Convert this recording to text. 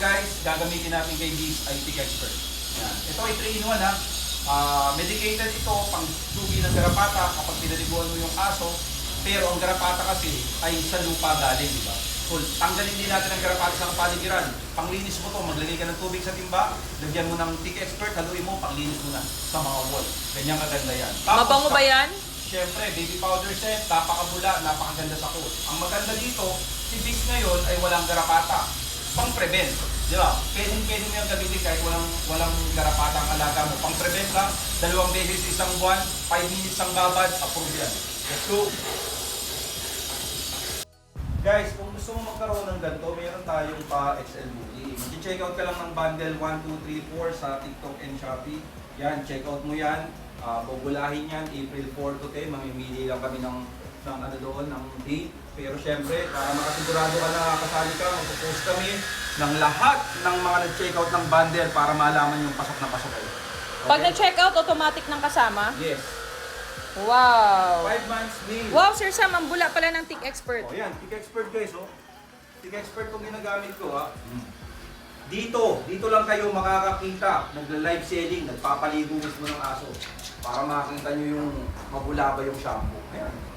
guys, gagamitin natin kay Beast ay Tick Expert. Yan. Ito ay 3-in-1 ha. Medicated ito pang sugi ng garapata kapag pinaliguan mo yung aso. Pero ang garapata kasi ay sa lupa galing, di ba? So, tanggalin din natin ang garapata sa kapaligiran. Panglinis mo to, maglagay ka ng tubig sa timba, lagyan mo ng Tick Expert, haluin mo, panglinis mo na sa mga wall. Ganyan kaganda yan. Tapos, Mabango ba yan? Siyempre, baby powder set, napakabula, napakaganda sa coat. Ang maganda dito, si Beast ngayon ay walang garapata. Pang-prevent. Di ba? Pwede mo yung gamitin kahit walang garapata ang alaga mo. Pang-prevent lang, 2 beses isang buwan, 5 minutes ang babad, approve yan. Let's go! Guys, kung gusto mo magkaroon ng ganito, meron tayong pa-XL movie. Mag-check out ka lang ng bundle 1, 2, 3, 4 sa TikTok and Shopee. Yan, check out mo yan. Bubulahin yan, April 4 to 10. Mamimili lang kami ng ano doon, ng date. Pero syempre, para makasigurado ka na kasali ka, magpo-post kami ng lahat ng mga nag-check out ng bundle para malaman yung pasok na pasok kayo. Okay? Pag na-check out, automatic ng kasama? Yes. Wow! 5 months meal. Wow, Sir Sam, ang bula pala ng Tick Expert. Oh, yan, Tick Expert guys, oh. Tick Expert kung ginagamit ko, ha. Dito lang kayo makakakita, nagla-live selling, nagpapaligo mismo ng aso para makakita nyo yung mabula ba yung shampoo. Ayan.